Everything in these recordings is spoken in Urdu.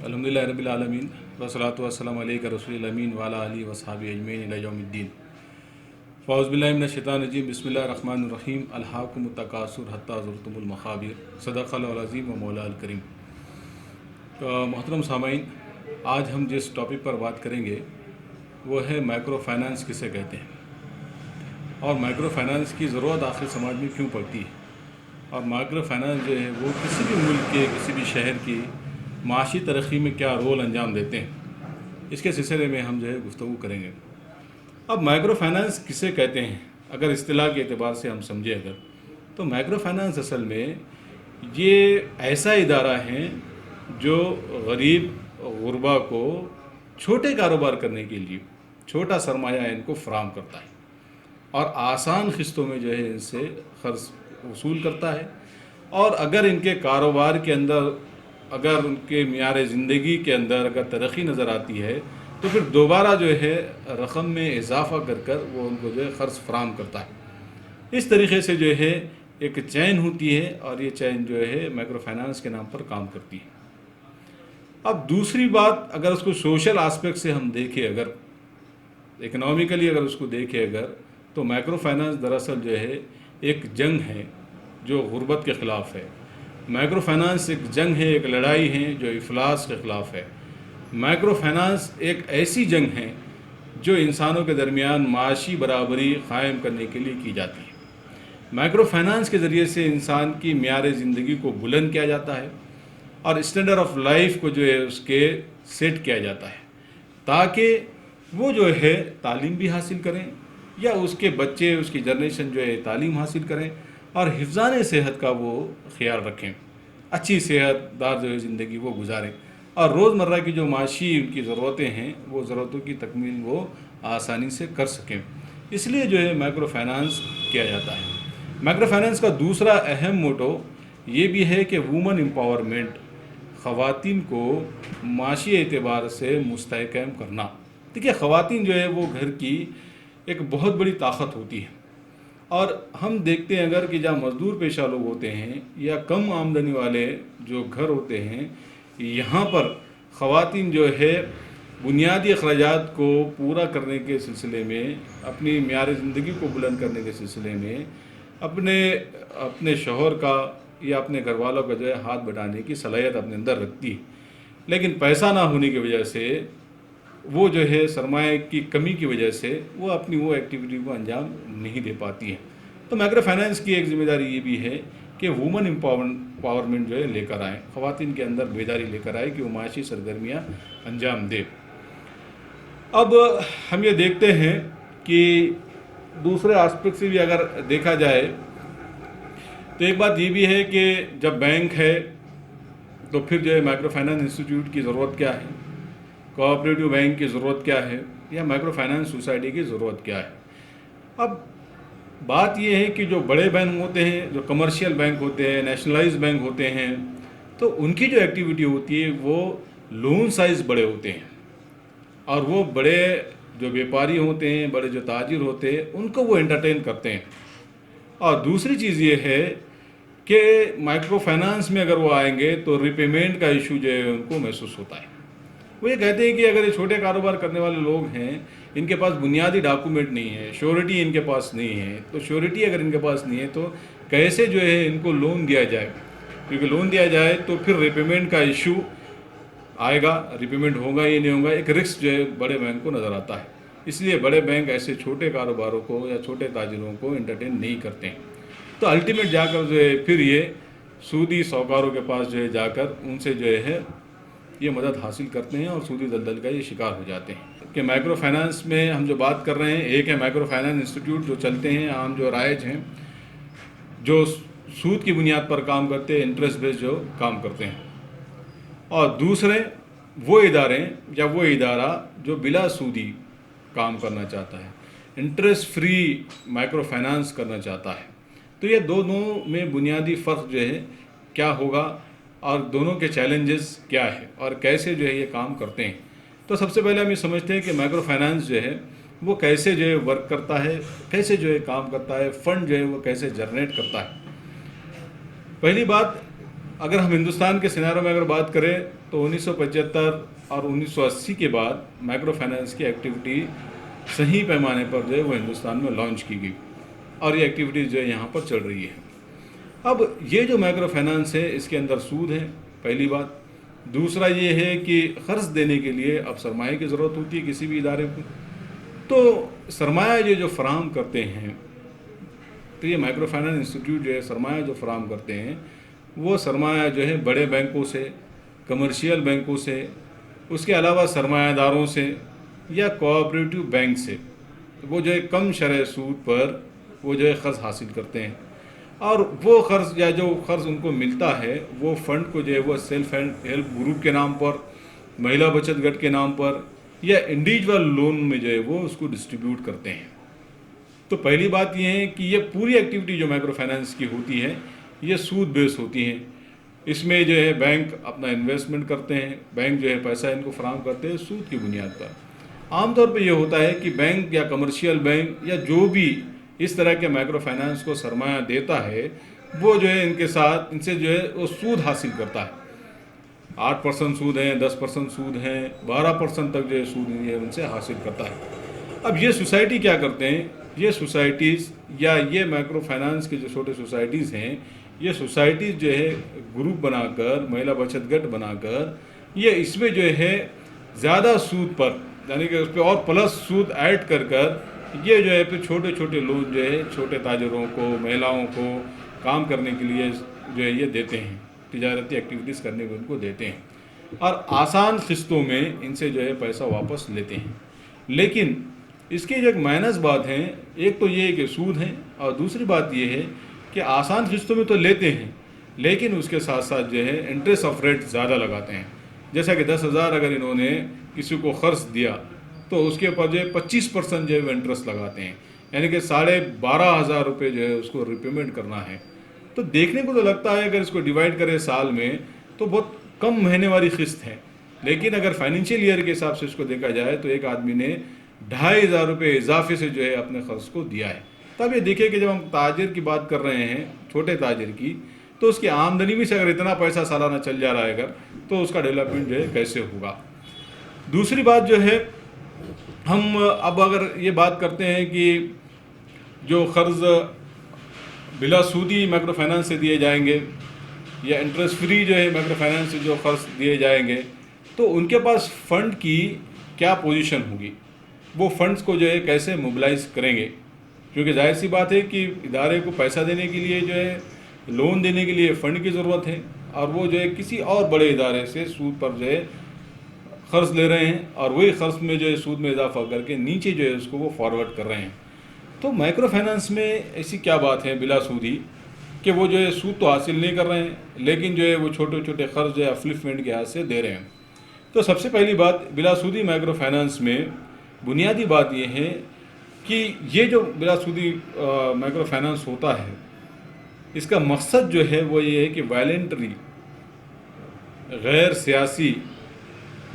الحمدللہ رب العالمین والصلاۃ والسلام علیک رسول الامین وعلی آلہ وصحبہ اجمعین الی یوم الدین۔ فاعوذ باللہ من الشیطان الرجیم، بسم اللہ الرحمن الرحیم، الہاکم التکاثر حتی زرتم المقابر، صدق اللہ العظیم و مولا الکریم۔ تو محترم سامعین، آج ہم جس ٹاپک پر بات کریں گے وہ ہے مائکرو فائنانس کسے کہتے ہیں اور مائکرو فائنانس کی ضرورت آخر سماج میں کیوں پڑتی ہے، اور مائکرو فائنانس جو ہے وہ کسی بھی ملک کے کسی بھی شہر کی معاشی ترقی میں کیا رول انجام دیتے ہیں، اس کے سلسلے میں ہم جو ہے گفتگو کریں گے۔ اب مائکرو فائنانس کسے کہتے ہیں، اگر اصطلاح کے اعتبار سے ہم سمجھیں تو مائکرو فائنانس اصل میں یہ ایسا ادارہ ہے جو غریب غربا کو چھوٹے کاروبار کرنے کے لیے چھوٹا سرمایہ ان کو فراہم کرتا ہے اور آسان قسطوں میں جو ہے ان سے قرض وصول کرتا ہے، اور اگر ان کے کاروبار کے اندر اگر ان کے معیار زندگی کے اندر اگر ترقی نظر آتی ہے تو پھر دوبارہ جو ہے رقم میں اضافہ کر کر وہ ان کو جو ہے قرض فراہم کرتا ہے۔ اس طریقے سے جو ہے ایک چین ہوتی ہے اور یہ چین جو ہے مائکرو فائنانس کے نام پر کام کرتی ہے۔ اب دوسری بات، اگر اس کو سوشل آسپیکٹ سے ہم دیکھیں، اگر اکنامیکلی اگر اس کو دیکھیں تو مائکرو فائنانس دراصل جو ہے ایک جنگ ہے جو غربت کے خلاف ہے۔ مائکرو فائنانس ایک جنگ ہے، ایک لڑائی ہے جو افلاس کے خلاف ہے۔ مائکرو فائنانس ایک ایسی جنگ ہے جو انسانوں کے درمیان معاشی برابری قائم کرنے کے لیے کی جاتی ہے۔ مائکرو فائنانس کے ذریعے سے انسان کی معیار زندگی کو بلند کیا جاتا ہے اور اسٹینڈرڈ آف لائف کو جو ہے اس کے سیٹ کیا جاتا ہے تاکہ وہ جو ہے تعلیم بھی حاصل کریں یا اس کے بچے، اس کی جنریشن جو ہے تعلیم حاصل کریں اور حفظان صحت کا وہ خیال رکھیں، اچھی صحت دار جو ہے زندگی وہ گزاریں، اور روزمرہ کی جو معاشی ان کی ضرورتیں ہیں وہ ضرورتوں کی تکمیل وہ آسانی سے کر سکیں۔ اس لیے جو ہے مائکرو فائنانس کیا جاتا ہے۔ مائکرو فائنانس کا دوسرا اہم موٹو یہ بھی ہے کہ وومن امپاورمنٹ، خواتین کو معاشی اعتبار سے مستحکم کرنا۔ دیکھیے، خواتین جو ہے وہ گھر کی ایک بہت بڑی طاقت ہوتی ہے، اور ہم دیکھتے ہیں اگر کہ جہاں مزدور پیشہ لوگ ہوتے ہیں یا کم آمدنی والے جو گھر ہوتے ہیں، یہاں پر خواتین جو ہے بنیادی اخراجات کو پورا کرنے کے سلسلے میں، اپنی معیار زندگی کو بلند کرنے کے سلسلے میں اپنے شوہر کا یا اپنے گھر والوں کا جو ہے ہاتھ بٹانے کی صلاحیت اپنے اندر رکھتی ہے، لیکن پیسہ نہ ہونے کی وجہ سے، وہ جو ہے سرمایہ کی کمی کی وجہ سے وہ اپنی وہ ایکٹیویٹی کو انجام نہیں دے پاتی ہے۔ تو مائکرو فائنانس کی ایک ذمہ داری یہ بھی ہے کہ وومن امپاورمنٹ جو ہے لے کر آئیں، خواتین کے اندر بیداری لے کر آئے کہ وہ معاشی سرگرمیاں انجام دے۔ اب ہم یہ دیکھتے ہیں کہ دوسرے آسپیکٹ سے بھی اگر دیکھا جائے تو ایک بات یہ بھی ہے کہ جب بینک ہے تو پھر جو ہے مائکرو فائنانس انسٹیٹیوٹ کی ضرورت کیا ہے، کوآپریٹو بینک کی ضرورت کیا ہے، یا مائکرو فائنانس سوسائٹی کی ضرورت کیا ہے۔ اب بات یہ ہے کہ جو بڑے بینک ہوتے ہیں، جو کمرشل بینک ہوتے ہیں، نیشنلائز بینک ہوتے ہیں، تو ان کی جو ایکٹیویٹی ہوتی ہے وہ لون سائز بڑے ہوتے ہیں، اور وہ بڑے جو بیپاری ہوتے ہیں، بڑے جو تاجر ہوتے ہیں، ان کو وہ انٹرٹین کرتے ہیں۔ اور دوسری چیز یہ ہے کہ مائکرو فائنانس میں اگر وہ آئیں گے تو ریپیمنٹ کا ایشو جو ہے ان کو محسوس ہوتا ہے۔ وہ یہ کہتے ہیں کہ اگر یہ چھوٹے کاروبار کرنے والے لوگ ہیں، ان کے پاس بنیادی ڈاکومنٹ نہیں ہے، شیورٹی ان کے پاس نہیں ہے، تو شیورٹی اگر ان کے پاس نہیں ہے تو کیسے جو ہے ان کو لون دیا جائے، کیونکہ لون دیا جائے تو پھر ریپیمنٹ کا ایشو آئے گا، ریپیمنٹ ہوگا یا نہیں ہوگا، ایک رسک جو ہے بڑے بینک کو نظر آتا ہے۔ اس لیے بڑے بینک ایسے چھوٹے کاروباروں کو یا چھوٹے تاجروں کو انٹرٹین نہیں کرتے ہیں، تو الٹیمیٹ جا کر جو ہے پھر یہ سودی ساہوکاروں کے پاس جو ہے جا کر ان سے جو ہے یہ مدد حاصل کرتے ہیں اور سودی دلدل کا یہ شکار ہو جاتے ہیں۔ کہ مائکرو فائنانس میں ہم جو بات کر رہے ہیں، ایک ہے مائکرو فائنانس انسٹیٹیوٹ جو چلتے ہیں، عام جو رائج ہیں، جو سود کی بنیاد پر کام کرتے ہیں، انٹرسٹ بیس جو کام کرتے ہیں، اور دوسرے وہ ادارے یا وہ ادارہ جو بلا سودی کام کرنا چاہتا ہے، انٹرسٹ فری مائکرو فائنانس کرنا چاہتا ہے۔ تو یہ دونوں میں بنیادی فرق جو ہے کیا ہوگا، اور دونوں کے چیلنجز کیا ہے اور کیسے جو ہے یہ کام کرتے ہیں۔ تو سب سے پہلے ہم یہ سمجھتے ہیں کہ مائکرو فائنانس جو ہے وہ کیسے جو ہے ورک کرتا ہے، کیسے جو ہے کام کرتا ہے، فنڈ جو ہے وہ کیسے جنریٹ کرتا ہے۔ پہلی بات، اگر ہم ہندوستان کے سینارو میں اگر بات کریں تو 1975 اور 1980 کے بعد مائکرو فائنانس کی ایکٹیویٹی صحیح پیمانے پر جو ہے وہ ہندوستان میں لانچ کی گئی اور یہ ایکٹیویٹیز جو ہے یہاں پر چل رہی ہے۔ اب یہ جو مائکرو فائنانس ہے اس کے اندر سود ہے، پہلی بات۔ دوسرا یہ ہے کہ قرض دینے کے لیے اب سرمایہ کی ضرورت ہوتی ہے کسی بھی ادارے کو، تو سرمایہ جو فراہم کرتے ہیں، تو یہ مائکرو فائنانس انسٹیٹیوٹ جو ہے سرمایہ جو فراہم کرتے ہیں وہ سرمایہ جو ہے بڑے بینکوں سے، کمرشیل بینکوں سے، اس کے علاوہ سرمایہ داروں سے یا کوآپریٹو بینک سے وہ جو ہے کم شرح سود پر وہ جو ہے قرض حاصل کرتے ہیں، اور وہ قرض یا جو قرض ان کو ملتا ہے وہ فنڈ کو جو ہے وہ سیلف ہیلپ گروپ کے نام پر، مہیلا بچت گٹ کے نام پر یا انڈیویجول لون میں جو ہے وہ اس کو ڈسٹریبیوٹ کرتے ہیں۔ تو پہلی بات یہ ہے کہ یہ پوری ایکٹیویٹی جو مائکرو فائنانس کی ہوتی ہے یہ سود بیس ہوتی ہیں۔ اس میں جو ہے بینک اپنا انویسٹمنٹ کرتے ہیں، بینک جو ہے پیسہ ان کو فراہم کرتے ہیں سود کی بنیاد پر۔ عام طور پہ یہ ہوتا ہے کہ بینک یا کمرشیل بینک یا جو بھی اس طرح کے مائکرو فائنانس کو سرمایہ دیتا ہے وہ جو ہے ان کے ساتھ ان سے جو ہے وہ سود حاصل کرتا ہے، 8% سود ہیں، 10% سود ہیں، 12% تک جو ہے سود یہ ان سے حاصل کرتا ہے۔ اب یہ سوسائٹی کیا کرتے ہیں، یہ سوسائٹیز یا یہ مائکرو فائنانس کے جو چھوٹے سوسائٹیز ہیں یہ سوسائٹیز جو ہے گروپ بنا کر، مہیلا بچت گٹ بنا کر یہ اس میں جو ہے زیادہ سود پر یعنی کہ اس پہ اور پلس سود ایڈ کر یہ جو ہے پھر چھوٹے چھوٹے لون جو ہے چھوٹے تاجروں کو، مہیلاؤں کو کام کرنے کے لیے جو ہے یہ دیتے ہیں، تجارتی ایکٹیویٹیز کرنے کو ان کو دیتے ہیں اور آسان قسطوں میں ان سے جو ہے پیسہ واپس لیتے ہیں۔ لیکن اس کی جو ایک مائنس بات ہے، ایک تو یہ کہ سود ہے اور دوسری بات یہ ہے کہ آسان قسطوں میں تو لیتے ہیں لیکن اس کے ساتھ ساتھ جو ہے انٹرسٹ آف ریٹ زیادہ لگاتے ہیں۔ جیسا کہ 10,000 اگر انہوں نے کسی کو قرض دیا تو اس کے اوپر جو ہے 25% جو ہے وہ انٹرسٹ لگاتے ہیں، یعنی کہ 12,500 روپے جو ہے اس کو ریپیمنٹ کرنا ہے۔ تو دیکھنے کو تو لگتا ہے اگر اس کو ڈیوائڈ کرے سال میں تو بہت کم مہینے والی قسط ہے، لیکن اگر فائنینشیل ایئر کے حساب سے اس کو دیکھا جائے تو ایک آدمی نے 2,500 روپے اضافے سے جو ہے اپنے قرض کو دیا ہے۔ تب یہ دیکھیں کہ جب ہم تاجر کی بات کر رہے ہیں، چھوٹے تاجر کی، تو اس کی آمدنی میں سے اگر اتنا پیسہ سالانہ چل جا رہا ہے اگر تو اس کا ڈیولپمنٹ جو ہے کیسے ہوگا۔ دوسری بات جو ہے ہم اب اگر یہ بات کرتے ہیں کہ جو قرض بلا سودی مائکرو فائنانس سے دیے جائیں گے یا انٹرسٹ فری جو ہے مائکرو فائنانس سے جو قرض دیے جائیں گے تو ان کے پاس فنڈ کی کیا پوزیشن ہوگی، وہ فنڈز کو جو ہے کیسے موبلائز کریں گے، کیونکہ ظاہر سی بات ہے کہ ادارے کو پیسہ دینے کے لیے جو ہے لون دینے کے لیے فنڈ کی ضرورت ہے اور وہ جو ہے کسی اور بڑے ادارے سے سود پر جو ہے قرض لے رہے ہیں اور وہی قرض میں جو ہے سود میں اضافہ کر کے نیچے جو ہے اس کو وہ فارورڈ کر رہے ہیں۔ تو مائکرو فائنانس میں ایسی کیا بات ہے بلا سودی کہ وہ جو ہے سود تو حاصل نہیں کر رہے ہیں لیکن جو ہے وہ چھوٹے چھوٹے قرض جو ہے افلپمنٹ کے ہاتھ سے دے رہے ہیں۔ تو سب سے پہلی بات بلا سودی مائکرو فائنانس میں بنیادی بات یہ ہے کہ یہ جو بلا سودی مائکرو فائنانس ہوتا ہے اس کا مقصد جو ہے وہ یہ ہے کہ وائلنٹری، غیر سیاسی،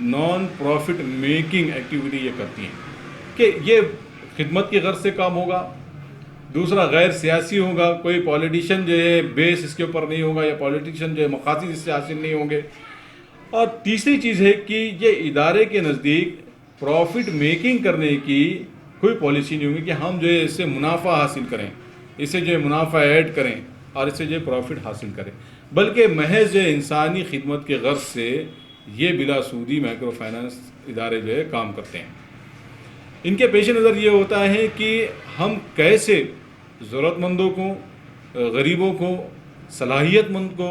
نان پروفٹ میکنگ ایکٹیویٹی یہ کرتی ہیں کہ یہ خدمت کی غرض سے کام ہوگا، دوسرا غیر سیاسی ہوگا، کوئی پولیٹیشین جو ہے بیس اس کے اوپر نہیں ہوگا یا پولیٹیشین جو ہے مقاصد اس سے حاصل نہیں ہوں گے، اور تیسری چیز ہے کہ یہ ادارے کے نزدیک پروفٹ میکنگ کرنے کی کوئی پالیسی نہیں ہوگی کہ ہم جو ہے اس سے منافع حاصل کریں، اس سے جو ہے منافع ایڈ کریں اور اس سے جو ہے پروفٹ حاصل کریں، بلکہ محض جو ہے انسانی خدمت کے غرض سے یہ بلا سودی مائکرو فائنانس ادارے جو ہے کام کرتے ہیں۔ ان کے پیش نظر یہ ہوتا ہے کہ ہم کیسے ضرورت مندوں کو، غریبوں کو، صلاحیت مند کو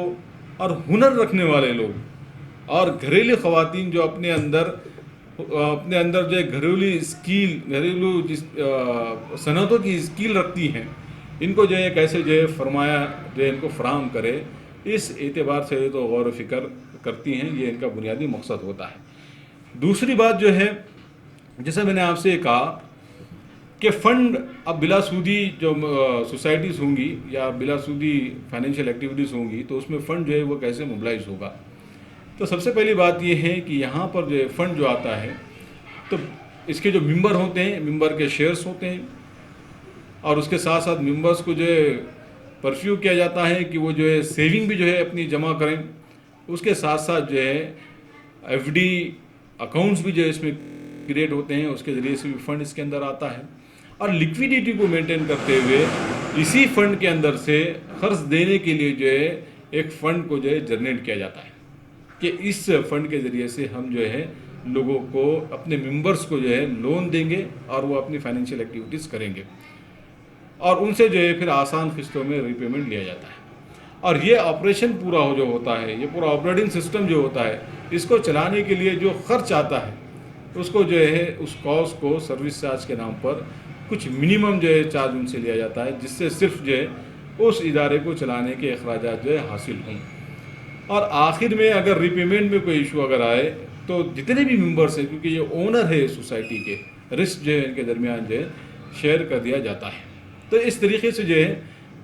اور ہنر رکھنے والے لوگ اور گھریلو خواتین جو اپنے اندر جو ہے گھریلو صنعتوں کی اسکیل رکھتی ہیں، ان کو جو ہے کیسے جو ہے فرمایا جو ہے ان کو فراہم کرے، اس اعتبار سے تو غور و فکر کرتی ہیں، یہ ان کا بنیادی مقصد ہوتا ہے۔ دوسری بات جو ہے جیسے میں نے آپ سے کہا کہ فنڈ اب بلا سودی جو سوسائٹیز ہوں گی یا بلا سودی فائنینشیل ایکٹیویٹیز ہوں گی تو اس میں فنڈ جو ہے وہ کیسے موبلائز ہوگا۔ تو سب سے پہلی بات یہ ہے کہ یہاں پر جو ہے فنڈ جو آتا ہے تو اس کے جو ممبر ہوتے ہیں، ممبر کے شیئرز ہوتے ہیں اور اس کے ساتھ ساتھ ممبرز کو جو ہے پرسیو کیا جاتا ہے کہ وہ جو ہے سیونگ بھی جو ہے اپنی جمع کریں، اس کے ساتھ ساتھ جو ہے ایف ڈی اکاؤنٹس بھی جو ہے اس میں کریٹ ہوتے ہیں، اس کے ذریعے سے بھی فنڈ اس کے اندر آتا ہے، اور لیکویڈیٹی کو مینٹین کرتے ہوئے اسی فنڈ کے اندر سے قرض دینے کے لیے جو ہے ایک فنڈ کو جو ہے جنریٹ کیا جاتا ہے کہ اس فنڈ کے ذریعے سے ہم جو ہے لوگوں کو، اپنے ممبرس کو جو ہے لون دیں گے اور وہ اپنی فائنینشیل ایکٹیویٹیز کریں گے، اور ان سے جو ہے پھر آسان قسطوں میں ری پیمنٹ لیا جاتا ہے۔ اور یہ آپریشن پورا جو ہوتا ہے، یہ پورا آپریٹنگ سسٹم جو ہوتا ہے، اس کو چلانے کے لیے جو خرچ آتا ہے اس کو جو ہے اس کاسٹ کو سروس چارج کے نام پر کچھ منیمم جو ہے چارج ان سے لیا جاتا ہے، جس سے صرف جو ہے اس ادارے کو چلانے کے اخراجات جو ہے حاصل ہوں۔ اور آخر میں اگر ری پیمنٹ میں کوئی ایشو اگر آئے تو جتنے بھی ممبرس ہیں، کیونکہ یہ اونر ہے سوسائٹی کے، رسک جو ہے ان کے درمیان جو ہے شیئر کر دیا جاتا ہے۔ تو اس طریقے سے جو ہے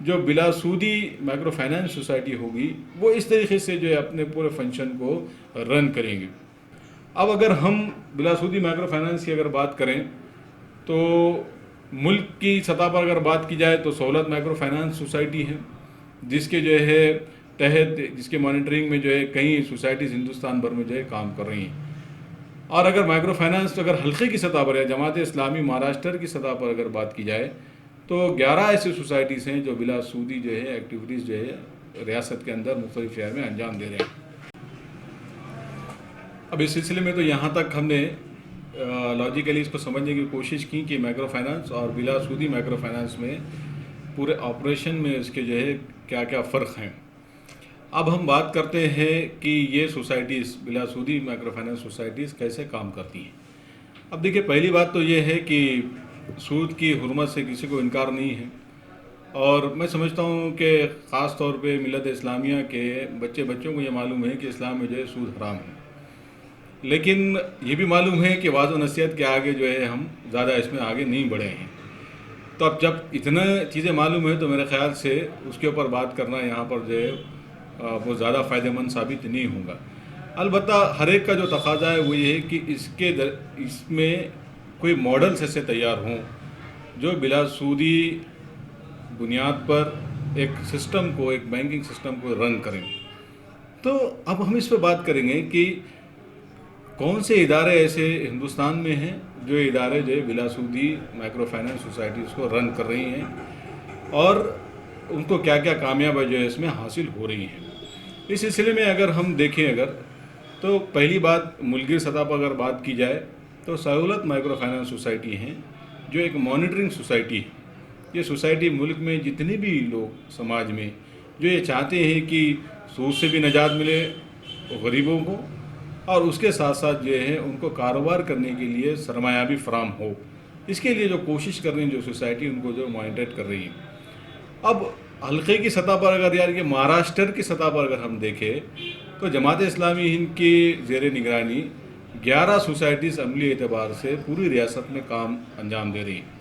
جو بلا سودی مائکرو فائنانس سوسائٹی ہوگی وہ اس طریقے سے جو ہے اپنے پورے فنکشن کو رن کریں گے۔ اب اگر ہم بلا سودی مائکرو فائنانس کی اگر بات کریں تو ملک کی سطح پر اگر بات کی جائے تو سہولت مائکرو فائنانس سوسائٹی ہے، جس کے جو ہے تحت، جس کے مانیٹرنگ میں جو ہے کئی سوسائٹیز ہندوستان بھر میں جو ہے کام کر رہی ہیں۔ اور اگر مائکرو فائنانس اگر حلقے کی سطح پر یا جماعت اسلامی مہاراشٹر کی سطح پر اگر بات کی جائے تو 11 ایسے سوسائٹیز ہیں جو بلا سودی جو ہے ایکٹیویٹیز جو ہے ریاست کے اندر مختلف شہر میں انجام دے رہے ہیں۔ اب اس سلسلے میں تو یہاں تک ہم نے لاجیکلی اس کو سمجھنے کی کوشش کی کہ مائکرو فائنانس اور بلا سودی مائکرو فائنانس میں پورے آپریشن میں اس کے جو ہے کیا کیا فرق ہیں۔ اب ہم بات کرتے ہیں کہ یہ سوسائٹیز بلا سودی مائکرو فائنانس سوسائٹیز کیسے کام کرتی ہیں۔ اب دیکھیے، پہلی بات تو یہ ہے کہ سود کی حرمت سے کسی کو انکار نہیں ہے، اور میں سمجھتا ہوں کہ خاص طور پہ ملت اسلامیہ کے بچوں کو یہ معلوم ہے کہ اسلام میں جو ہے سود حرام ہے، لیکن یہ بھی معلوم ہے کہ واضح و نصیحت کے آگے جو ہے ہم زیادہ اس میں آگے نہیں بڑھے ہیں۔ تو اب جب اتنا چیزیں معلوم ہے تو میرے خیال سے اس کے اوپر بات کرنا یہاں پر جو ہے وہ زیادہ فائدہ مند ثابت نہیں ہوگا۔ البتہ ہر ایک کا جو تقاضا ہے وہ یہ ہے کہ اس میں کوئی ماڈلز ایسے تیار ہوں جو بلا سودی بنیاد پر ایک سسٹم کو، ایک بینکنگ سسٹم کو رن کریں۔ تو اب ہم اس پہ بات کریں گے کہ کون سے ادارے ایسے ہندوستان میں ہیں جو ادارے جو ہے بلا سودی مائکرو فائنانس سوسائٹیز کو رن کر رہی ہیں، اور ان کو کیا کیا کامیابی جو ہے اس میں حاصل ہو رہی ہیں۔ اس سلسلے میں اگر ہم دیکھیں تو پہلی بات ملکی سطح پر اگر بات کی جائے تو سہولت مائکرو فائنانس سوسائٹی ہیں جو ایک مانیٹرنگ سوسائٹی ہے۔ یہ سوسائٹی ملک میں جتنے بھی لوگ سماج میں جو یہ چاہتے ہیں کہ سود سے بھی نجات ملے غریبوں کو، اور اس کے ساتھ ساتھ جو ہے ان کو کاروبار کرنے کے لیے سرمایہ بھی فراہم ہو، اس کے لیے جو کوشش کر رہی ہیں جو سوسائٹی ان کو جو مانیٹر کر رہی ہیں۔ اب حلقے کی سطح پر اگر یہ مہاراشٹر کی سطح پر اگر ہم دیکھیں تو جماعت اسلامی ہند کی زیر نگرانی 11 سوسائٹیز عملی اعتبار سے پوری ریاست میں کام انجام دے رہی ہیں،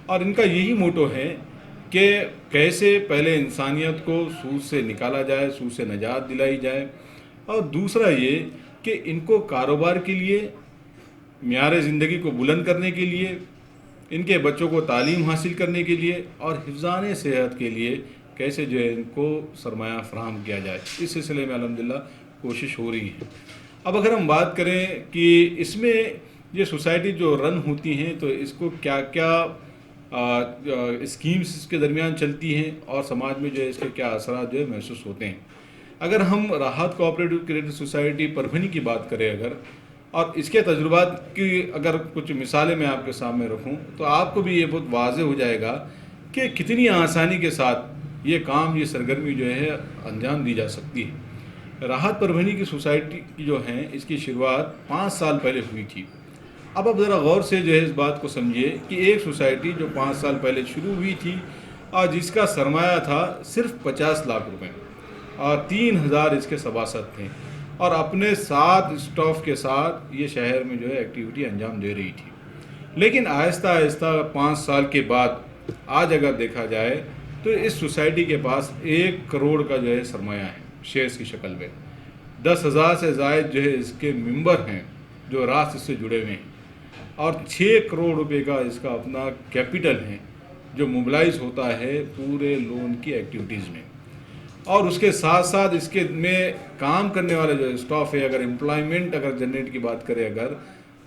اور ان کا یہی موٹو ہے کہ کیسے پہلے انسانیت کو سود سے نکالا جائے، سود سے نجات دلائی جائے، اور دوسرا یہ کہ ان کو کاروبار کے لیے، معیار زندگی کو بلند کرنے کے لیے، ان کے بچوں کو تعلیم حاصل کرنے کے لیے اور حفظان صحت کے لیے کیسے جو ہے ان کو سرمایہ فراہم کیا جائے، اس سلسلے میں الحمدللہ کوشش ہو رہی ہے۔ اب اگر ہم بات کریں کہ اس میں یہ سوسائٹی جو رن ہوتی ہیں تو اس کو کیا کیا اسکیمز اس کے درمیان چلتی ہیں اور سماج میں جو ہے اس کے کیا اثرات جو ہے محسوس ہوتے ہیں۔ اگر ہم راحت کوآپریٹو کریڈٹ سوسائٹی پربھنی کی بات کریں اور اس کے تجربات کی اگر کچھ مثالیں میں آپ کے سامنے رکھوں تو آپ کو بھی یہ بہت واضح ہو جائے گا کہ کتنی آسانی کے ساتھ یہ کام، یہ سرگرمی جو ہے انجام دی جا سکتی ہے۔ راحت پربھنی کی سوسائٹی کی جو ہیں اس کی شروعات 5 سال پہلے ہوئی تھی۔ اب ذرا غور سے جو ہے اس بات کو سمجھیے کہ ایک سوسائٹی جو 5 سال پہلے شروع ہوئی تھی اور جس کا سرمایہ تھا صرف 50 لاکھ روپے اور 3000 اس کے سباسد تھے، اور اپنے 7 اسٹاف کے ساتھ یہ شہر میں جو ہے ایکٹیویٹی انجام دے رہی تھی، لیکن آہستہ آہستہ 5 سال کے بعد آج اگر دیکھا جائے تو اس سوسائٹی کے پاس 1 کروڑ کا جو ہے سرمایہ ہے شیئرز کی شکل میں، 10,000 سے زائد جو ہے اس کے ممبر ہیں جو راست اس سے جڑے ہوئے ہیں، اور 6 کروڑ روپے کا اس کا اپنا کیپٹل ہے جو موبلائز ہوتا ہے پورے لون کی ایکٹیویٹیز میں، اور اس کے ساتھ ساتھ اس کے میں کام کرنے والا جو اسٹاف ہے، اگر امپلائمنٹ اگر جنریٹ کی بات کریں اگر،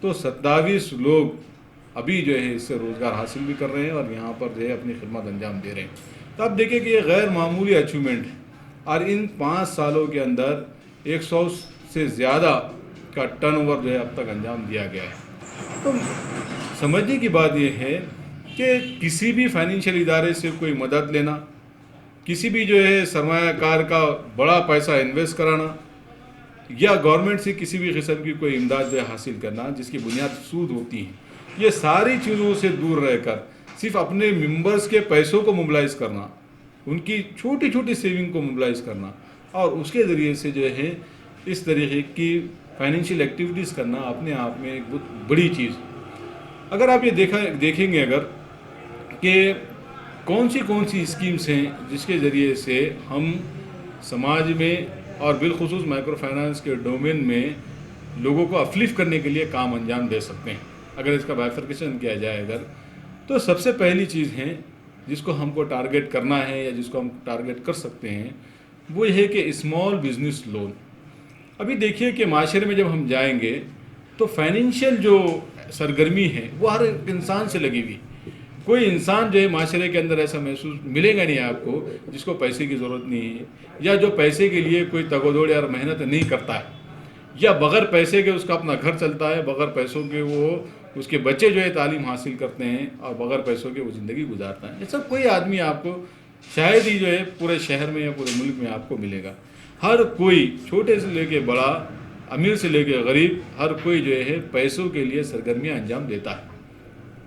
تو 27 لوگ ابھی جو ہے اس سے روزگار حاصل بھی کر رہے ہیں اور یہاں پر جو ہے اپنی خدمات انجام دے رہے ہیں۔ تو آپ دیکھیں کہ یہ غیر معمولی اچیومنٹ ہے، اور ان 5 سالوں کے اندر 100 سے زیادہ کا ٹرن اوور جو ہے اب تک انجام دیا گیا ہے۔ تو سمجھنے کی بات یہ ہے کہ کسی بھی فائنینشیل ادارے سے کوئی مدد لینا، کسی بھی جو ہے سرمایہ کار کا بڑا پیسہ انویسٹ کرانا، یا گورنمنٹ سے کسی بھی قسم کی کوئی امداد جو ہے حاصل کرنا جس کی بنیاد سود ہوتی ہے، یہ ساری چیزوں سے دور رہ کر صرف اپنے ممبرز کے پیسوں کو موبلائز کرنا، ان کی چھوٹی چھوٹی سیونگ کو موبلائز کرنا، اور اس کے ذریعے سے جو ہے اس طریقے کی فائنینشیل ایکٹیویٹیز کرنا اپنے آپ میں ایک بہت بڑی چیز۔ اگر آپ یہ دیکھیں گے اگر کہ کون سی اسکیمز ہیں جس کے ذریعے سے ہم سماج میں اور بالخصوص مائکرو فائنانس کے ڈومین میں لوگوں کو اپلفٹ کرنے کے لیے کام انجام دے سکتے ہیں، اگر اس کا بائفرکیشن کیا جائے اگر، تو سب سے پہلی چیز ہے جس کو ہم کو ٹارگٹ کرنا ہے یا جس کو ہم ٹارگٹ کر سکتے ہیں، وہ یہ ہے کہ اسمال بزنس لون۔ ابھی دیکھیے کہ معاشرے میں جب ہم جائیں گے تو فائنینشیل جو سرگرمی ہے وہ ہر ایک انسان سے لگی ہوئی، کوئی انسان جو ہے معاشرے کے اندر ایسا محسوس ملے گا نہیں آپ کو جس کو پیسے کی ضرورت نہیں ہے، یا جو پیسے کے لیے کوئی تگ و دوڑ اور محنت نہیں کرتا ہے، یا بغیر پیسے کے اس کا اپنا گھر چلتا ہے، بغیر پیسوں کے وہ اس کے بچے جو ہے تعلیم حاصل کرتے ہیں، اور بغیر پیسوں کے وہ زندگی گزارتا ہے۔ ایسا کوئی آدمی آپ کو شاید ہی جو ہے پورے شہر میں یا پورے ملک میں آپ کو ملے گا۔ ہر کوئی چھوٹے سے لے کے بڑا، امیر سے لے کے غریب، ہر کوئی جو ہے پیسوں کے لیے سرگرمیاں انجام دیتا ہے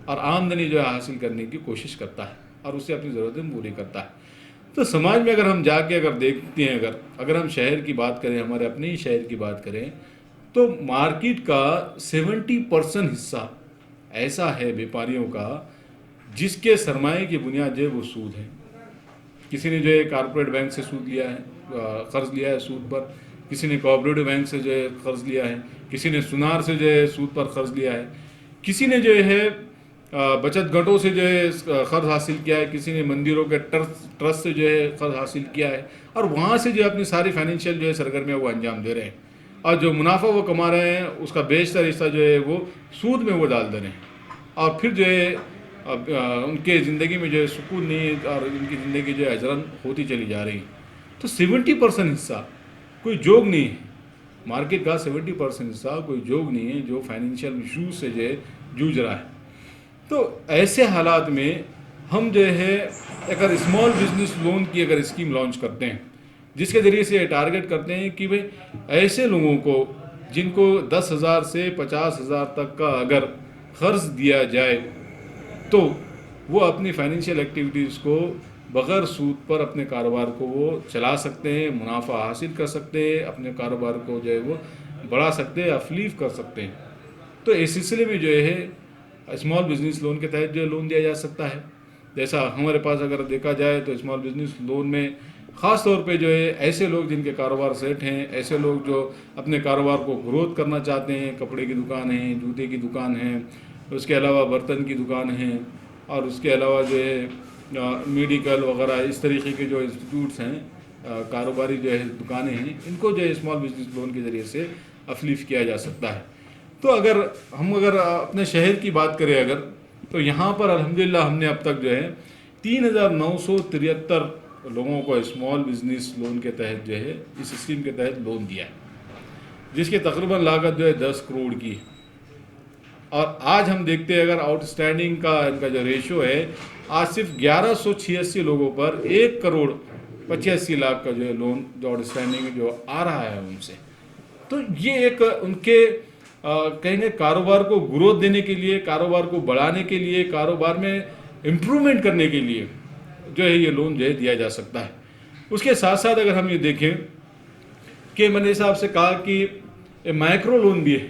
اور آمدنی جو ہے حاصل کرنے کی کوشش کرتا ہے اور اسے اپنی ضرورتیں پوری کرتا ہے۔ تو سماج میں اگر ہم جا کے اگر دیکھتے ہیں، اگر ہم شہر کی بات کریں، ہمارے اپنے ہی شہر کی بات کریں، تو مارکیٹ کا 70% حصہ ایسا ہے بیپاریوں کا جس کے سرمایہ کی بنیاد جو ہے وہ سود ہے۔ کسی نے جو ہے کارپوریٹ بینک سے سود لیا ہے، قرض لیا ہے سود پر، کسی نے کوآپریٹو بینک سے جو ہے قرض لیا ہے، کسی نے سونار سے جو ہے سود پر قرض لیا ہے، کسی نے جو ہے بچت گھٹوں سے جو ہے قرض حاصل کیا ہے، کسی نے مندروں کے ٹرسٹ سے جو ہے قرض حاصل کیا ہے، اور وہاں سے جو ہے اپنی ساری فائنینشیل جو ہے سرگرمیاں وہ انجام دے رہے ہیں، اور جو منافع وہ کما رہے ہیں اس کا بیشتر حصہ جو ہے وہ سود میں وہ ڈال دے رہے ہیں، اور پھر جو ہے ان کے زندگی میں جو ہے سکون نہیں ہے اور ان کی زندگی جو ہے اجرن ہوتی چلی جا رہی ہے۔ تو 70% حصہ کوئی جوگ نہیں ہے، مارکیٹ کا 70% حصہ کوئی جوگ نہیں ہے جو فائنینشیل ایشوز سے جو ہے جوجھ رہا ہے۔ تو ایسے حالات میں ہم جو ہے اگر اسمال بزنس لون کی اگر اسکیم لانچ کرتے ہیں جس کے ذریعے سے ٹارگٹ کرتے ہیں کہ بھئی ایسے لوگوں کو جن کو 10,000 سے 50,000 تک کا اگر قرض دیا جائے تو وہ اپنی فائنینشیل ایکٹیویٹیز کو بغیر سود پر اپنے کاروبار کو وہ چلا سکتے ہیں، منافع حاصل کر سکتے ہیں، اپنے کاروبار کو جو ہے وہ بڑھا سکتے ہیں، افلیف کر سکتے ہیں۔ تو اس سلسلے میں جو ہے اسمال بزنس لون کے تحت جو ہے لون دیا جا سکتا ہے۔ جیسا ہمارے پاس اگر دیکھا جائے تو اسمال بزنس لون میں خاص طور پہ جو ہے ایسے لوگ جن کے کاروبار سیٹ ہیں، ایسے لوگ جو اپنے کاروبار کو گروتھ کرنا چاہتے ہیں، کپڑے کی دکان ہے، جوتے کی دکان ہے، اس کے علاوہ برتن کی دکان ہے، اور اس کے علاوہ جو ہے میڈیکل وغیرہ اس طریقے کے جو انسٹیٹیوٹس ہیں، کاروباری جو ہے دکانیں ہیں، ان کو جو ہے اسمال بزنس لون کے ذریعے سے افلیف کیا جا سکتا ہے۔ تو اگر ہم اپنے شہر کی بات کریں تو یہاں پر الحمدللہ ہم نے اب تک جو ہے 3,973 لوگوں کو اسمال بزنس لون کے تحت جو ہے اس اسکیم کے تحت لون دیا ہے، جس کی تقریباً لاگت جو ہے 10 کروڑ کی ہے۔ اور آج ہم دیکھتے ہیں اگر آؤٹ اسٹینڈنگ کا ان کا جو ریشو ہے، آج صرف 1186 لوگوں پر 1,85,00,000 کا جو ہے لون جو آؤٹ اسٹینڈنگ جو آ رہا ہے ان سے۔ تو یہ ایک ان کے کہیں گے کاروبار کو گروتھ دینے کے لیے، کاروبار کو بڑھانے کے لیے، کاروبار میں امپرومنٹ کرنے کے لیے جو ہے یہ لون جو ہے دیا جا سکتا ہے۔ اس کے ساتھ ساتھ اگر ہم یہ دیکھیں کہ میں نے صاحب سے کہا کہ مائکرو لون بھی ہے۔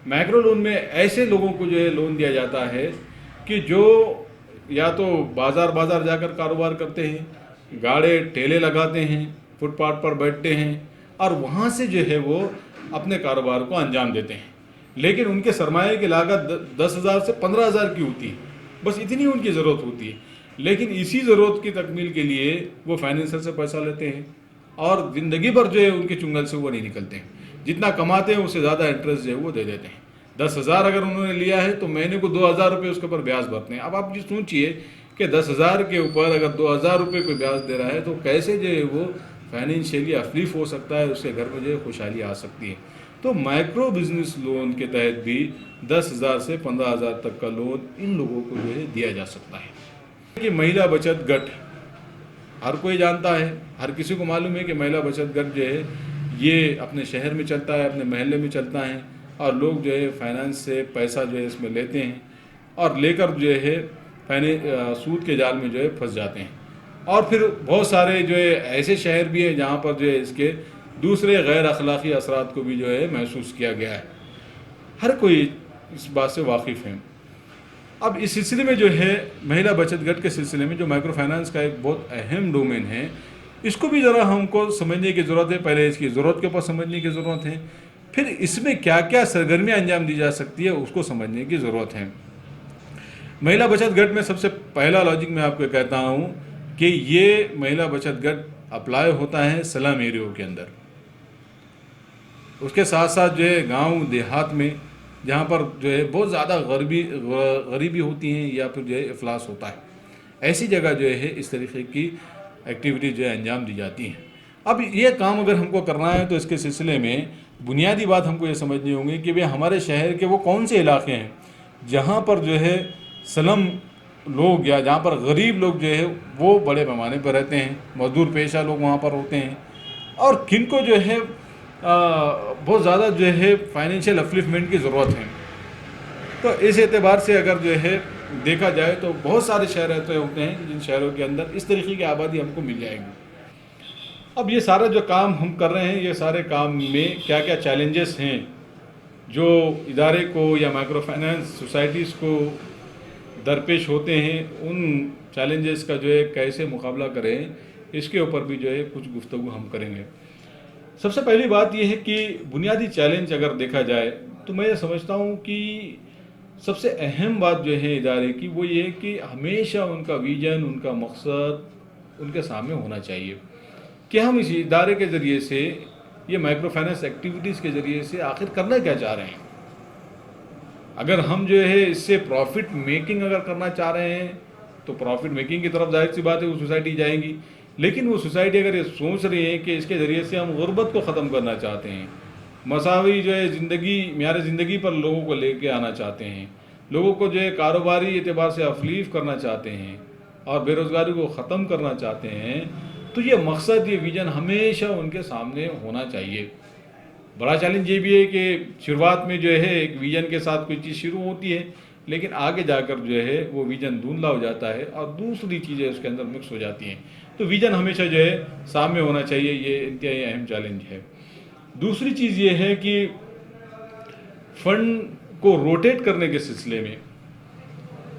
مائکرو لون میں ایسے لوگوں کو جو ہے لون دیا جاتا ہے کہ جو یا تو بازار جا کر کاروبار کرتے ہیں، گاڑے ٹھیلے لگاتے ہیں، فٹ پاتھ پر بیٹھتے ہیں، اور وہاں سے جو ہے وہ اپنے کاروبار کو انجام دیتے ہیں، لیکن ان کے سرمایہ کی لاگت 10,000 سے 15,000 کی ہوتی ہے، بس اتنی ان کی ضرورت ہوتی ہے، لیکن اسی ضرورت کی تکمیل کے لیے وہ فائنینسر سے پیسہ لیتے ہیں اور زندگی بھر جو ہے ان کے چنگل سے وہ نہیں نکلتے ہیں، جتنا کماتے ہیں اس سے زیادہ انٹرسٹ جو ہے وہ دے دیتے ہیں۔ 10,000 اگر انہوں نے لیا ہے تو مہینے کو 2,000 روپے اس کے اوپر بیاج بھرتے ہیں۔ اب آپ یہ سوچئے کہ 10,000 کے اوپر اگر 2,000 روپے کوئی بیاج دے رہا ہے تو کیسے جو ہے وہ فائنینشیلی افلیف ہو سکتا ہے، اس کے گھر میں جو ہے خوشحالی آ سکتی ہے۔ تو مائکرو بزنس لون کے تحت بھی 10,000 سے 15,000 تک کا لون ان لوگوں کو جو ہے دیا جا سکتا ہے۔ کہ مہیلا بچت گٹ ہر کوئی جانتا ہے، ہر کسی کو معلوم ہے کہ مہیلا بچت گٹ جو ہے یہ اپنے شہر میں چلتا ہے، اپنے محلے میں چلتا ہے، اور لوگ جو ہے فائنانس سے پیسہ جو ہے اس میں لیتے ہیں اور لے کر جو ہے سود کے جال میں جو ہے پھنس جاتے ہیں۔ اور پھر بہت سارے جو ہے ایسے شہر بھی ہیں جہاں پر جو ہے اس کے دوسرے غیر اخلاقی اثرات کو بھی جو ہے محسوس کیا گیا ہے، ہر کوئی اس بات سے واقف ہے۔ اب اس سلسلے میں جو ہے مہیلا بچت گٹ کے سلسلے میں جو مائکرو فائنانس کا ایک بہت اہم ڈومین ہے، اس کو بھی ذرا ہم کو سمجھنے کی ضرورت ہے۔ پہلے اس کی ضرورت کے اوپر سمجھنے کی ضرورت ہے، پھر اس میں کیا کیا سرگرمیاں انجام دی جا سکتی ہے اس کو سمجھنے کی ضرورت ہے۔ مہیلا بچت گٹ میں سب سے پہلا لاجک میں آپ کو کہتا ہوں کہ یہ مہیلا بچت گٹ اپلائی ہوتا ہے سلم ایریوں کے اندر، اس کے ساتھ ساتھ جو ہے گاؤں دیہات میں جہاں پر جو ہے بہت زیادہ غریبی ہوتی ہیں یا پھر جو ہے افلاس ہوتا ہے، ایسی جگہ جو ہے اس طریقے کی ایکٹیویٹی جو ہے انجام دی جاتی ہیں۔ اب یہ کام اگر ہم کو کرنا ہے تو اس کے سلسلے میں بنیادی بات ہم کو یہ سمجھنی ہوگی کہ ہمارے شہر کے وہ کون سے علاقے ہیں جہاں پر جو ہے سلم لوگ یا جہاں پر غریب لوگ جو ہے وہ بڑے پیمانے پر رہتے ہیں، مزدور پیشہ لوگ وہاں پر ہوتے ہیں، اور کن کو جو ہے بہت زیادہ جو ہے فائنینشیل اپلفمنٹ کی ضرورت ہے۔ تو اس اعتبار سے اگر جو ہے دیکھا جائے تو بہت سارے شہر ایسے ہوتے ہیں جن شہروں کے اندر اس طریقے کی آبادی ہم کو مل جائے گی۔ اب یہ سارا جو کام ہم کر رہے ہیں، یہ سارے کام میں کیا کیا چیلنجز ہیں جو ادارے کو یا مائکرو فائنانس سوسائٹیز کو درپیش ہوتے ہیں، ان چیلنجز کا جو ہے کیسے مقابلہ کریں، اس کے اوپر بھی جو ہے کچھ گفتگو ہم کریں گے۔ سب سے پہلی بات یہ ہے کہ بنیادی چیلنج اگر دیکھا جائے تو میں یہ سمجھتا ہوں کہ سب سے اہم بات جو ہے ادارے کی وہ یہ ہے کہ ہمیشہ ان کا ویژن، ان کا مقصد ان کے سامنے ہونا چاہیے کہ ہم اس ادارے کے ذریعے سے، یہ مائکرو فائنانس ایکٹیویٹیز کے ذریعے سے آخر کرنا کیا چاہ رہے ہیں۔ اگر ہم جو ہے اس سے پروفٹ میکنگ اگر کرنا چاہ رہے ہیں تو پروفٹ میکنگ کی طرف ظاہر سی بات ہے وہ سوسائٹی جائیں گی، لیکن وہ سوسائٹی اگر یہ سوچ رہی ہے کہ اس کے ذریعے سے ہم غربت کو ختم کرنا چاہتے ہیں، مساوی جو ہے زندگی، معیار زندگی پر لوگوں کو لے کے آنا چاہتے ہیں، لوگوں کو جو ہے کاروباری اعتبار سے افلیف کرنا چاہتے ہیں اور بے روزگاری کو ختم کرنا چاہتے ہیں، تو یہ مقصد، یہ ویژن ہمیشہ ان کے سامنے ہونا چاہیے۔ بڑا چیلنج یہ بھی ہے کہ شروعات میں جو ہے ایک ویژن کے ساتھ کوئی چیز شروع ہوتی ہے، لیکن آگے جا کر جو ہے وہ ویژن دھندلا ہو جاتا ہے اور دوسری چیزیں اس کے اندر مکس ہو جاتی ہیں۔ تو ویژن ہمیشہ جو ہے سامنے ہونا چاہیے، یہ انتہائی اہم چیلنج ہے۔ دوسری چیز یہ ہے کہ فنڈ کو روٹیٹ کرنے کے سلسلے میں،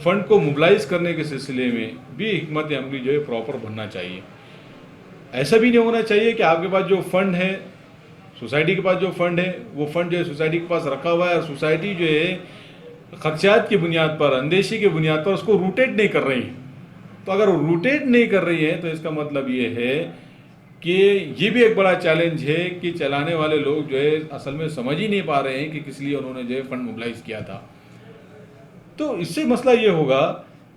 فنڈ کو موبلائز کرنے کے سلسلے میں بھی حکمت عملی جو ہے پراپر بننا چاہیے۔ ایسا بھی نہیں ہونا چاہیے کہ آپ کے پاس جو فنڈ ہے، سوسائٹی کے پاس جو فنڈ ہے، وہ فنڈ جو ہے سوسائٹی کے پاس رکھا ہوا ہے اور سوسائٹی جو ہے خدشات کی بنیاد پر، اندیشی کی بنیاد پر اس کو روٹیٹ نہیں کر رہی ہے۔ تو اگر وہ روٹیٹ نہیں کر رہی ہے تو اس کا مطلب یہ ہے کہ یہ بھی ایک بڑا چیلنج ہے کہ چلانے والے لوگ جو ہے اصل میں سمجھ ہی نہیں پا رہے ہیں کہ کس لیے انہوں نے جو ہے فنڈ موبلائز کیا تھا۔ تو اس سے مسئلہ یہ ہوگا،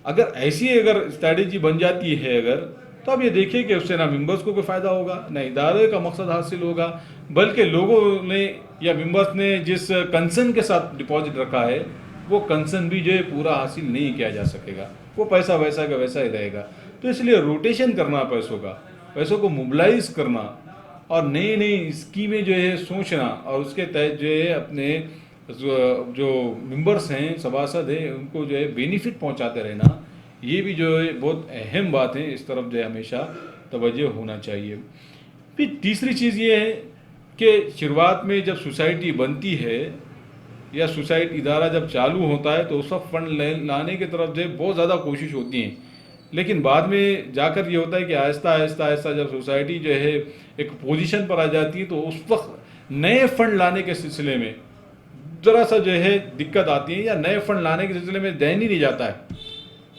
اگر ایسی اگر اسٹریٹجی بن جاتی ہے اگر، تو اب یہ دیکھیں کہ اس سے نہ ممبرس کو کوئی فائدہ ہوگا، نہ ادارے کا مقصد حاصل ہوگا، بلکہ لوگوں نے یا ممبرس نے جس کنسرن کے ساتھ ڈپازٹ رکھا ہے وہ کنسرن بھی جو ہے پورا حاصل نہیں کیا جا سکے گا، وہ پیسہ ویسا کا ویسا ہی رہے گا۔ تو اس لیے روٹیشن کرنا پیسوں کو موبلائز کرنا اور نئی نئی اسکیمیں جو ہے سوچنا اور اس کے تحت جو ہے اپنے جو ممبرس ہیں، سباسد ہیں، ان کو جو ہے بینیفٹ پہنچاتے رہنا، یہ بھی جو ہے بہت اہم بات ہے، اس طرف جو ہے ہمیشہ توجہ ہونا چاہیے۔ پھر تیسری چیز یہ ہے کہ شروعات میں جب سوسائٹی بنتی ہے یا سوسائٹی ادارہ جب چالو ہوتا ہے تو اس وقت فنڈ لانے کی طرف جو ہے بہت زیادہ کوشش ہوتی ہیں، لیکن بعد میں جا کر یہ ہوتا ہے کہ آہستہ آہستہ جب سوسائٹی جو ہے ایک پوزیشن پر آ جاتی ہے تو اس وقت نئے فنڈ لانے کے سلسلے میں ذرا سا جو ہے دقت آتی ہے، یا نئے فنڈ لانے کے سلسلے میں ذہن ہی نہیں جاتا ہے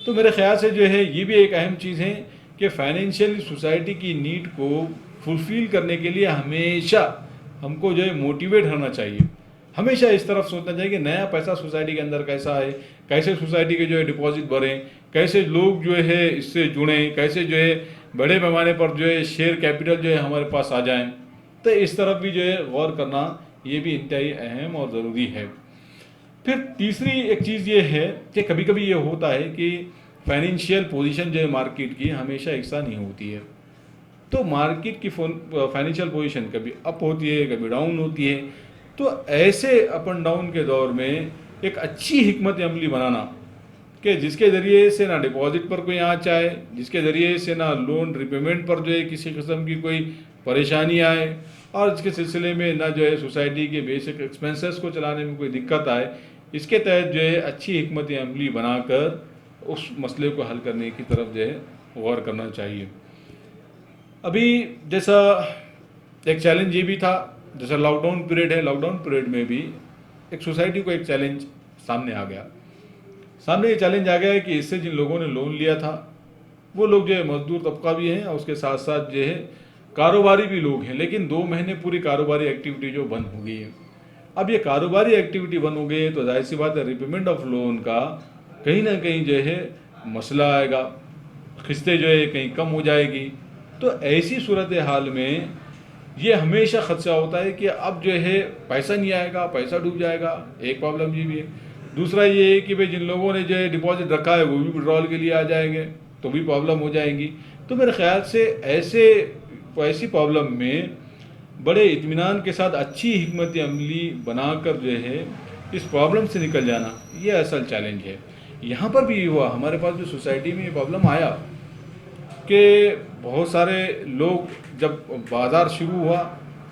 تو میرے خیال سے جو ہے یہ بھی ایک اہم چیز ہے کہ فائنینشیل سوسائٹی کی نیڈ کو فلفل کرنے کے لیے ہمیشہ ہم کو جو ہے موٹیویٹ ہونا چاہیے، ہمیشہ اس طرف سوچنا چاہیے کہ نیا پیسہ سوسائٹی کے اندر کیسا ہے، کیسے سوسائٹی کے جو ہے ڈپازٹ بڑھیں، کیسے لوگ جو ہے اس سے جڑیں، کیسے جو ہے بڑے پیمانے پر جو ہے شیئر کیپٹل جو ہے ہمارے پاس آ جائیں۔ تو اس طرف بھی جو ہے غور کرنا یہ بھی انتہائی اہم اور ضروری ہے۔ پھر تیسری ایک چیز یہ ہے کہ کبھی کبھی یہ ہوتا ہے کہ فائنینشیل پوزیشن جو ہے مارکیٹ کی ہمیشہ یکساں نہیں ہوتی ہے، تو مارکیٹ کی فائنینشیل پوزیشن کبھی اپ ہوتی ہے، کبھی ڈاؤن ہوتی ہے۔ تو ایسے اپ اینڈ ڈاؤن کے دور میں ایک اچھی حکمت عملی بنانا کہ جس کے ذریعے سے نہ ڈپازٹ پر کوئی آنچ آئے، جس کے ذریعے سے نہ لون ریپیمنٹ پر جو ہے کسی قسم کی کوئی پریشانی آئے، اور اس کے سلسلے میں نہ جو ہے سوسائٹی کے بیسک ایکسپنسز کو چلانے میں کوئی دقت آئے، اس کے تحت جو ہے اچھی حکمت عملی بنا کر اس مسئلے کو حل کرنے کی طرف جو ہے غور کرنا چاہیے۔ ابھی جیسا ایک چیلنج یہ بھی تھا، جیسا لاک ڈاؤن پیریڈ ہے، لاک ڈاؤن پیریڈ میں بھی ایک سوسائٹی کو ایک چیلنج سامنے آ گیا۔ سامنے یہ چیلنج آ گیا ہے کہ اس سے جن لوگوں نے لون لیا تھا وہ لوگ جو ہے مزدور طبقہ بھی ہیں، اور اس کے ساتھ ساتھ جو ہے کاروباری بھی لوگ ہیں، لیکن 2 مہینے پوری کاروباری ایکٹیویٹی جو بند ہو گئی ہے۔ اب یہ کاروباری ایکٹیویٹی بند ہو گئی ہے تو ظاہر سی بات ہے ریپیمنٹ آف لون کا کہیں نہ کہیں جو ہے مسئلہ آئے گا، قسطیں جو ہے کہیں کم ہو جائے گی۔ تو ایسی صورتحال میں یہ ہمیشہ خدشہ ہوتا ہے کہ اب جو ہے پیسہ نہیں آئے گا، پیسہ ڈوب جائے گا، ایک پرابلم یہ بھی ہے۔ دوسرا یہ ہے کہ بھئی جن لوگوں نے جو ہے ڈپازٹ رکھا ہے وہ بھی وڈرال کے لیے آ جائیں گے تو بھی پرابلم ہو جائیں گی۔ تو میرے خیال سے ایسی پرابلم میں بڑے اطمینان کے ساتھ اچھی حکمت عملی بنا کر جو ہے اس پرابلم سے نکل جانا یہ اصل چیلنج ہے۔ یہاں پر بھی یہ ہوا، ہمارے پاس جو سوسائٹی میں یہ پرابلم آیا کہ بہت سارے لوگ جب بازار شروع ہوا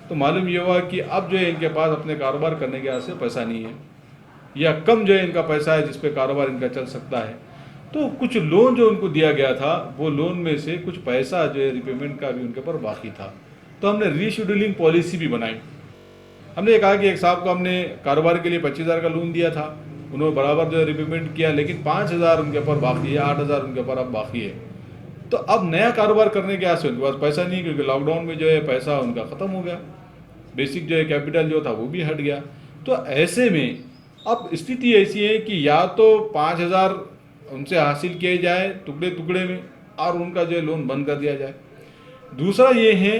تو معلوم یہ ہوا کہ اب جو ہے ان کے پاس اپنے کاروبار کرنے کے واسطے پیسہ نہیں ہے، یا کم جو ہے ان کا پیسہ ہے جس پہ کاروبار ان کا چل سکتا ہے۔ تو کچھ لون جو ان کو دیا گیا تھا وہ لون میں سے کچھ پیسہ جو ہے ریپیمنٹ کا بھی ان کے پر باقی تھا، تو ہم نے ری شیڈولنگ پالیسی بھی بنائی۔ ہم نے یہ کہا کہ ایک صاحب کو ہم نے کاروبار کے لیے 25,000 کا لون دیا تھا، انہوں نے برابر جو ہے ریپیمنٹ کیا، لیکن 5,000 ان کے پر باقی ہے، 8,000 ان کے پر اب باقی ہے۔ تو اب نیا کاروبار کرنے کے واسطے ان کے پاس پیسہ نہیں، کیونکہ لاک ڈاؤن میں جو ہے پیسہ ان کا ختم ہو گیا، بیسک جو ہے کیپٹل جو تھا وہ بھی ہٹ گیا۔ تو ایسے میں اب استھتی ایسی ہے کہ یا تو 5,000 ان سے حاصل کیے جائے ٹکڑے ٹکڑے میں اور ان کا جو ہے لون بند کر دیا جائے۔ دوسرا یہ ہے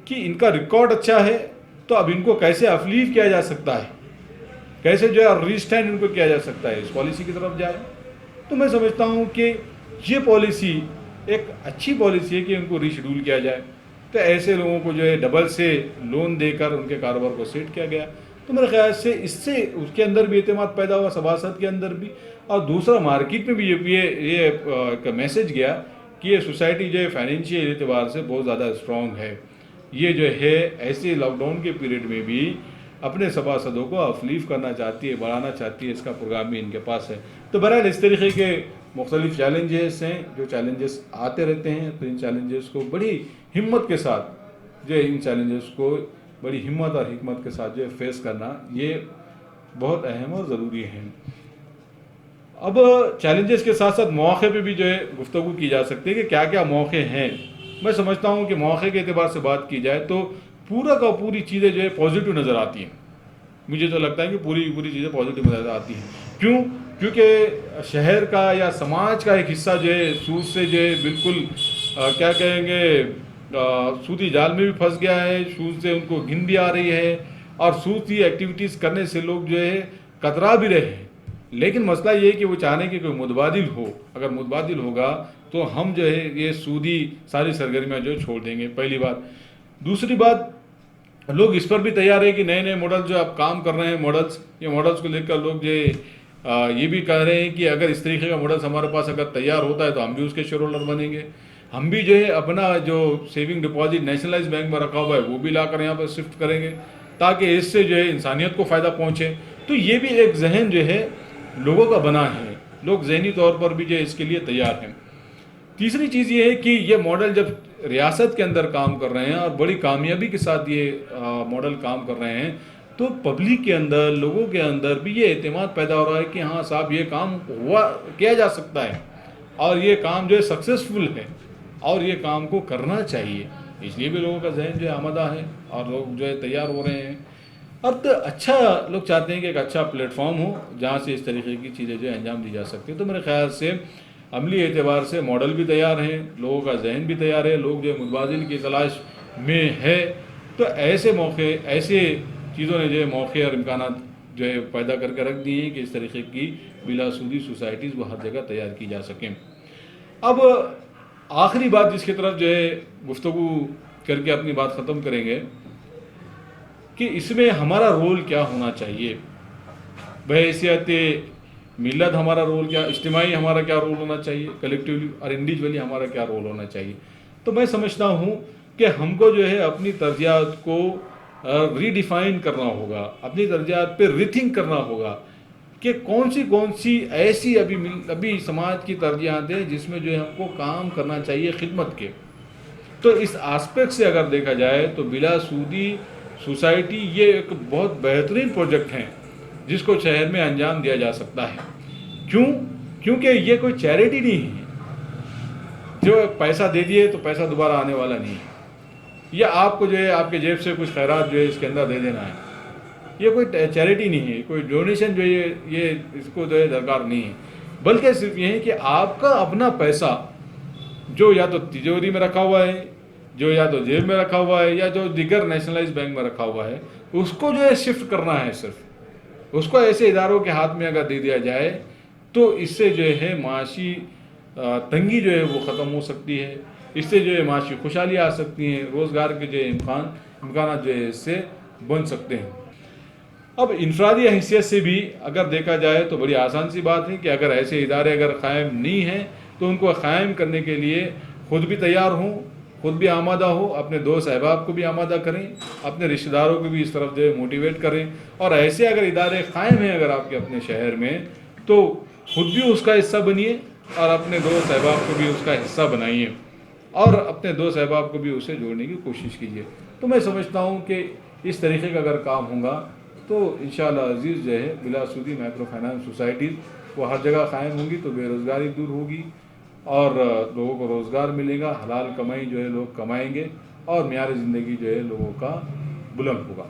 کہ ان کا ریکارڈ اچھا ہے تو اب ان کو کیسے افلیو کیا جا سکتا ہے، کیسے جو ہے ریسٹینڈ ان کو کیا جا سکتا ہے، اس پالیسی کی طرف جائے۔ تو میں سمجھتا ہوں کہ یہ پالیسی ایک اچھی پالیسی ہے کہ ان کو ری شیڈول کیا جائے، تو ایسے لوگوں کو جو ہے ڈبل سے لون دے کر ان کے کاروبار کو سیٹ کیا گیا۔ تو میرے خیال سے اس سے اس کے اندر بھی اعتماد پیدا ہوا، سباست کے اندر بھی، اور دوسرا مارکیٹ میں بھی یہ ایک میسج گیا کہ یہ سوسائٹی جو ہے فائنینشیل اعتبار سے بہت زیادہ اسٹرانگ ہے، یہ جو ہے ایسے لاک ڈاؤن کے پیریڈ میں بھی اپنے سباسدوں کو افلیو کرنا چاہتی ہے، بڑھانا چاہتی ہے، اس کا پروگرام بھی ان کے پاس ہے۔ تو بہرحال اس طریقے کے مختلف چیلنجز ہیں، جو چیلنجز آتے رہتے ہیں، تو ان چیلنجز کو بڑی ہمت کے ساتھ جو ہے ان چیلنجز کو بڑی ہمت اور حکمت کے ساتھ جو ہے فیس کرنا یہ بہت اہم اور ضروری ہے۔ اب چیلنجز کے ساتھ ساتھ مواقع پہ بھی جو ہے گفتگو کی جا سکتی ہے کہ کیا کیا مواقع ہیں۔ میں سمجھتا ہوں کہ مواقع کے اعتبار سے بات کی جائے تو پورا کا پوری چیزیں جو ہے پازیٹیو نظر آتی ہیں، مجھے تو لگتا ہے کہ پوری چیزیں پازیٹیو نظر آتی ہیں۔ کیونکہ شہر کا یا سماج کا ایک حصہ جو ہے سود سے جو ہے بالکل کیا کہیں گے سودی جال میں بھی پھنس گیا ہے، سود سے ان کو گن بھی آ رہی ہے، اور سودی ایکٹیویٹیز کرنے سے لوگ جو ہے کترا بھی رہے ہیں۔ لیکن مسئلہ یہ ہے کہ وہ چاہنے کہ کوئی متبادل ہو، اگر متبادل ہوگا تو ہم جو ہے یہ سودی ساری سرگرمیاں جو چھوڑ دیں گے، پہلی بات۔ دوسری بات، لوگ اس پر بھی تیار ہے کہ نئے نئے ماڈل جو اب کام کر رہے ہیں، یہ ماڈلز کو لے کر لوگ جو یہ بھی کہہ رہے ہیں کہ اگر اس طریقے کا ماڈلز ہمارے پاس اگر تیار ہوتا ہے تو ہم بھی اس کے شیئر ہولڈر بنیں گے، ہم بھی جو ہے اپنا جو سیونگ ڈپازٹ نیشنلائز بینک میں رکھا ہوا ہے وہ بھی لا کر یہاں پر شفٹ کریں گے، تاکہ اس سے جو ہے انسانیت کو فائدہ پہنچے۔ تو یہ بھی ایک ذہن جو ہے لوگوں کا بنا ہے، لوگ ذہنی طور پر بھی جو ہے اس کے لیے تیار ہیں۔ تیسری چیز یہ ہے کہ یہ ماڈل جب ریاست کے اندر کام کر رہے ہیں اور بڑی کامیابی کے ساتھ یہ ماڈل کام کر رہے ہیں، تو پبلک کے اندر، لوگوں کے اندر بھی یہ اعتماد پیدا ہو رہا ہے کہ ہاں صاحب یہ کام کیا جا سکتا ہے، اور یہ کام جو ہے سکسیسفل ہے اور یہ کام کو کرنا چاہیے، اس لیے بھی لوگوں کا ذہن جو ہے آمادہ ہے اور لوگ جو ہے تیار ہو رہے ہیں۔ اور تو اچھا لوگ چاہتے ہیں کہ ایک اچھا پلیٹ فارم ہو جہاں سے اس طریقے کی چیزیں جو ہے انجام دی جا سکتی ہیں۔ تو میرے خیال سے عملی اعتبار سے ماڈل بھی تیار ہیں، لوگوں کا ذہن بھی تیار ہے، لوگ جو ہے متبادل کی تلاش میں ہے۔ تو ایسے موقع، ایسے چیزوں نے جو ہے موقع اور امکانات جو ہے پیدا کر کے رکھ دی ہیں کہ اس طریقے کی بلا سودی سوسائٹیز وہ ہر جگہ تیار کی جا سکیں۔ اب آخری بات جس کی طرف جو ہے گفتگو کر کے اپنی بات ختم کریں گے کہ اس میں ہمارا رول کیا ہونا چاہیے، بحیثیت ملت ہمارا رول کیا، اجتماعی ہمارا کیا رول ہونا چاہیے، کلیکٹیولی اور انڈیویجولی ہمارا کیا رول ہونا چاہیے۔ تو میں سمجھتا ہوں کہ ہم کو جو ہے اپنی ترجیحات کو ری ڈیفائن کرنا ہوگا، اپنی ترجیحات پہ ری تھنک کرنا ہوگا کہ کون سی ایسی ابھی سماج کی ترجیحات ہیں جس میں جو ہے ہم کو کام کرنا چاہیے خدمت کے۔ تو اس آسپیکٹ سے اگر دیکھا جائے تو بلا سودی سوسائٹی یہ ایک بہت بہترین پروجیکٹ ہے جس کو شہر میں انجام دیا جا سکتا ہے۔ کیونکہ یہ کوئی چیریٹی نہیں ہے جو پیسہ دے دیے تو پیسہ دوبارہ آنے والا نہیں ہے، یا آپ کو جو ہے آپ کے جیب سے کچھ خیرات جو ہے اس کے اندر دے دینا ہے۔ یہ کوئی چیریٹی نہیں ہے، کوئی ڈونیشن جو ہے یہ اس کو جو ہے درکار نہیں ہے، بلکہ صرف یہ ہے کہ آپ کا اپنا پیسہ جو یا تو تجوری میں رکھا ہوا ہے، جو یا تو جیب میں رکھا ہوا ہے، یا جو دیگر نیشنلائز بینک میں رکھا ہوا ہے، اس کو جو ہے شفٹ کرنا ہے، صرف اس کو ایسے اداروں کے ہاتھ میں اگر دے دیا جائے تو اس سے جو ہے معاشی تنگی جو ہے وہ ختم ہو سکتی ہے، اس سے جو ہے معاشی خوشحالی آ سکتی ہیں، روزگار کے جو ہے امکانات جو ہے اس سے بن سکتے ہیں۔ اب انفرادی حیثیت سے بھی اگر دیکھا جائے تو بڑی آسان سی بات ہے کہ اگر ایسے ادارے اگر قائم نہیں ہیں تو ان کو قائم کرنے کے لیے خود بھی تیار ہوں، خود بھی آمادہ ہو، اپنے دوست احباب کو بھی آمادہ کریں، اپنے رشتہ داروں کو بھی اس طرف جو ہے موٹیویٹ کریں، اور ایسے اگر ادارے قائم ہیں اگر آپ کے اپنے شہر میں تو خود بھی اس کا حصہ بنیے اور اپنے دوست احباب کو بھی اس کا حصہ بنائیے اور اپنے دوست احباب کو بھی اسے جوڑنے کی کوشش کیجیے۔ تو میں سمجھتا ہوں کہ اس طریقے کا اگر کام ہوگا تو انشاءاللہ عزیز جو ہے بلا سودی مائکرو فائنانس سوسائٹیز وہ ہر جگہ قائم ہوں گی، تو بے روزگاری دور ہوگی اور لوگوں کو روزگار ملے گا، حلال کمائی جو ہے لوگ کمائیں گے اور معیار زندگی جو ہے لوگوں کا بلند ہوگا۔